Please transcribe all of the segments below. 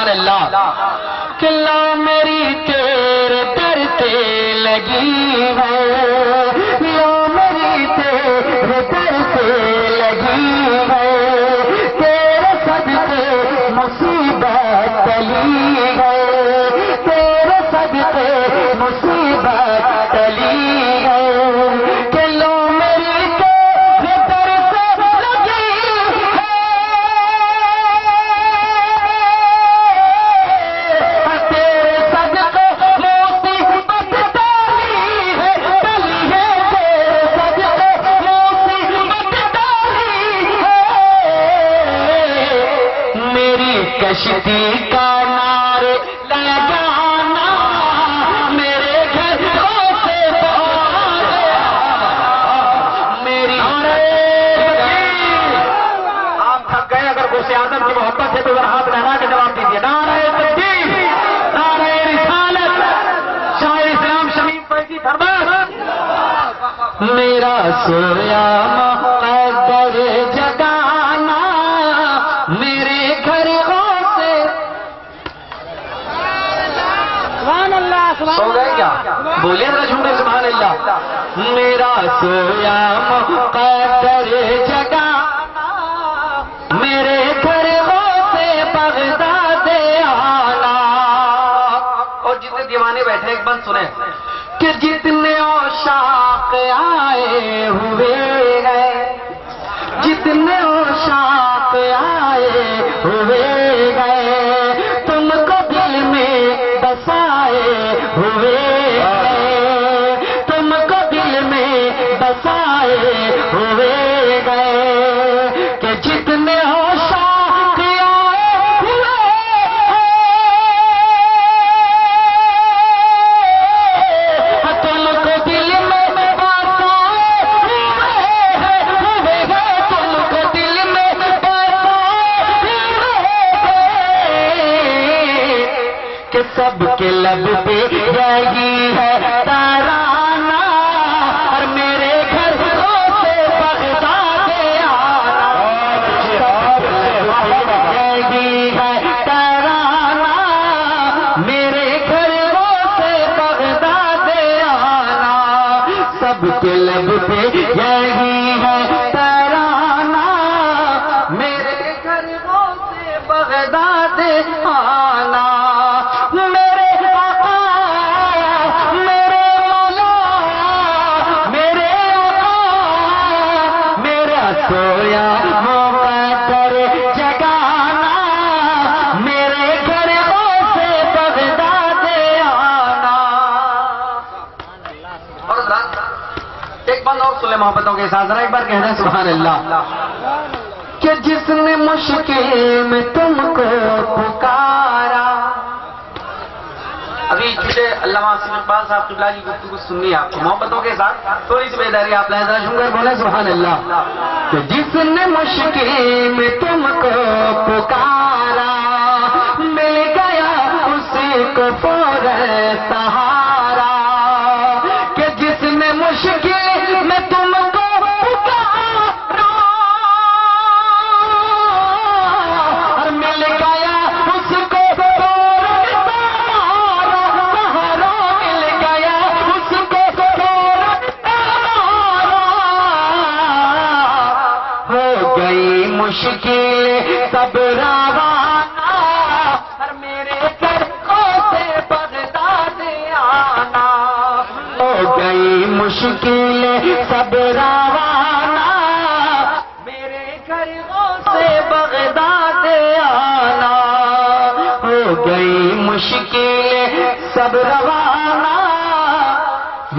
سبحان اللہ کہ لا میری تیرے در سے لگی ہے، لا میری تیرے در سے لگی ہے، تیرے صدقے مصیبت ٹلی ہے، تیرے صدقے مصیبت ٹلی ہے، کہ لو میری تیرے در سے لگی ہے، تیرے صدقے مصیبت ٹلی ہے، ٹلی ہے، تیرے صدقے مصیبت ٹلی ہے، میری کشتی کا نعرے لگانا میرے گھروں سے باہر، میری آپ تھک گئے اگر غوث اعظم کی محبت ہے تو ذرا ہاتھ لہرا کے جواب دیجیے، نعرہ تکبیر، نعرہ رسالت، شاہ اسلام شمیم فیضی فرمان، میرا سویا مقدر جگانا میرے گھروں سے، سو گئے کیا؟ بولیے ذرا جھوٹے سبحان اللہ، میرا سویا مقدر جگانا میرے گھروں سے بغداد آنا، اور جتنے دیوانے بیٹھے ایک بند سنیں کہ جتنے عشاق آئے ہوئے ہیں، جتنے عشاق آئے ہوئے ہیں، تم کو دل میں بسائے ہوئے ہیں، تم کو دل میں بسائے ہوئے ہیں، کہ جتنے عشاق آئے ہوئے ہیں، تم کو دل میں بسائے ہوئے ہیں، تم کو دل میں بسائے ہوئے ہیں، کہ سب کے لب پہ یہی ہے ترانہ، اور میرے گھروں سے بغداد آنا، سب کے لب پہ یہی ہے ترانہ، میرے گھروں سے بغداد آنا، سب کے لب پہ یہی ہے ترانہ، میرے گھروں سے بغداد آنا، میرے آقا، میرے مولا، میرے آقا، میرا سویا مقدر جگانا میرے گھروں سے بغداد آنا۔ اور ایک بات اور سن لیں محبتوں کے ساتھ، ذرا ایک بار کہہ دیں سبحان اللہ، کہ جس نے مشکل میں تم کو پکارا، ابھی چونکہ علامہ آصف اقبال صاحب قبلہ کی گفتگو سننی ہے آپ کو، محبتوں کے ساتھ تھوڑی سی بیداری آپ لہذا شنگر بولیں سبحان اللہ، کہ جس نے مشکل میں تم کو پکارا، مل گیا اسی کو فوراً سہارا، کہ جس نے مشکل میں تم کو پکارا، اور مل گیا اس کو فوراً سہارا، سہارا مل گیا اس کو فوراً سہارا، ہو گئی مشکل سب روانہ، اور میرے گھروں سے بغداد آنا، ہو گئی مشکل سب روانہ، میرے گھروں سے بغداد آنا، ہو گئی مشکل سب روانہ،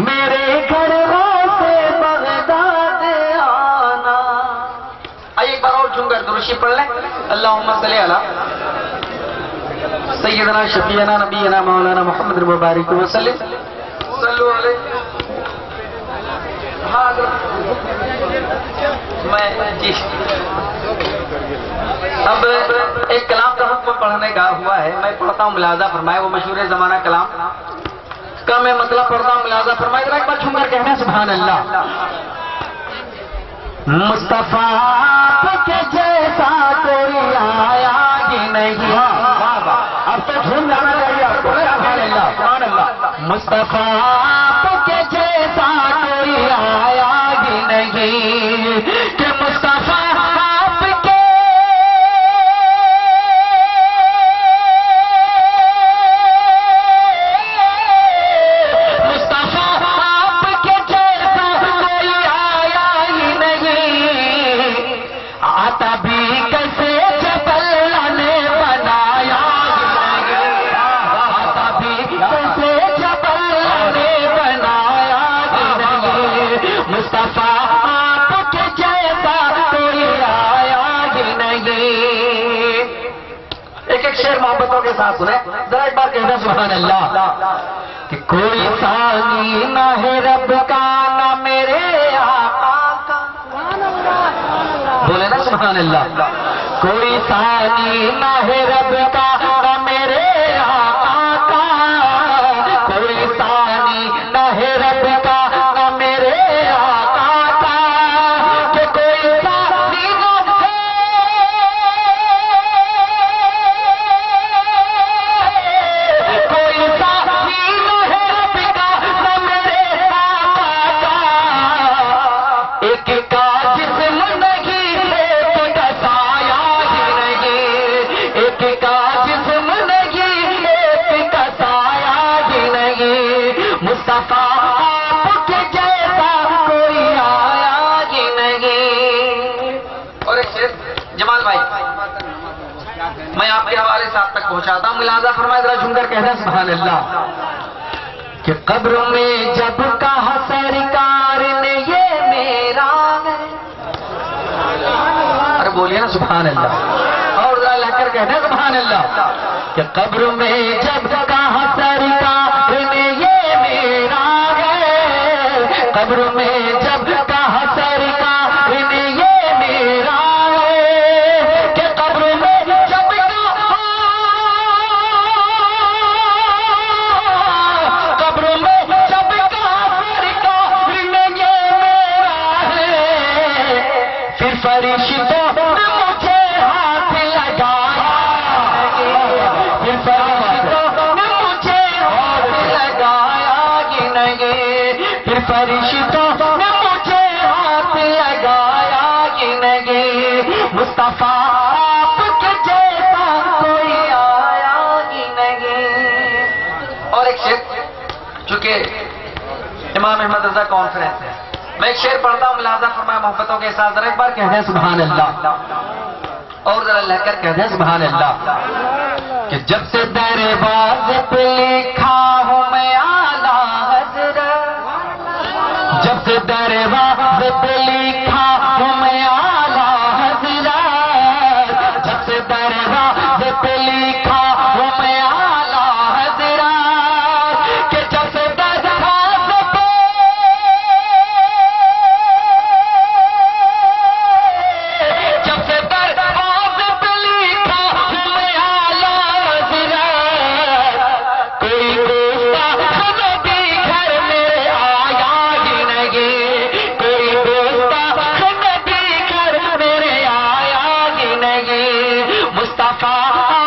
میرے گھروں سے بغداد آنا۔ آئیے ایک بار اور جھوم کر درود شریف پڑھ لیں، اللہم صلی علی سیدنا شفیعنا نبینا مولانا محمد مبارک وسلم، صلو علیہ۔ میں جی اب ایک کلام کا حکم پڑھنے کا ہوا ہے، میں پڑھتا ہوں ملاحظہ فرمائے، وہ مشہور زمانہ کلام کا میں مطلب پڑھتا ہوں ملاحظہ فرمائے، ذرا ایک بار چھو کر کہنا سبحان اللہ۔ مصطفیٰ کے جیسا کوئی آیا ہی نہیں، مصطفیٰ آپ کے جیسا کوئی آیا ہی نہیں کہ مصطفیٰ آپ کے محبتوں کے ساتھ سنیں ذرا ایک بار کہنا سبحان اللہ کہ کوئی ثانی نہ ہے رب کا نہ میرے آقا کا بولے نا سبحان اللہ کوئی ثانی نہ ہے رب کا نہ میرے آقا کا کوئی ثانی نہ ہے رب کا نہ میرے آقا کا کہ کوئی ثانی نہ میں آپ کے حوالے سے آپ تک پہنچاتا ہوں ملاحظہ فرمائے ذرا جھوم کر کہنا سبحان اللہ کہ قبر میں جب کہا سرکار نے یہ میرا ہے ارے بولیے نا سبحان اللہ اور ذرا لگ کر کہنا سبحان اللہ کہ قبر میں جب کہا سرکار نے یہ میرا ہے قبر میں جب کہا سرکار نے یہ میرا فرشتوں نے مجھے ہاتھ لگایا فرشتوں نے مجھے ہاتھ لگایا کہ نہیں پھر فرشتوں نے مجھے ہاتھ لگایا کہ نہیں مصطفیٰ آپ کے جیسا کوئی آیا کہ نہیں اور ایک شعر چونکہ امام احمد رضا کانفرنس ہے میں ایک شعر پڑھتا ہوں ملاحظہ فرمائے محبتوں کے ساتھ ذرا ایک بار کہہ دیں سبحان اللہ اور ذرا لہ کر کہہ دیں سبحان اللہ کہ جب سے درواز پہ لکھا ہوں میں اعلیٰ حضرت جب سے درواز پہ لکھا ہوں میں اعلیٰ حضرت جب سے درواز پہ لکھا ہوں میں اعلیٰ حضرت کہ جب سے مصطفیٰ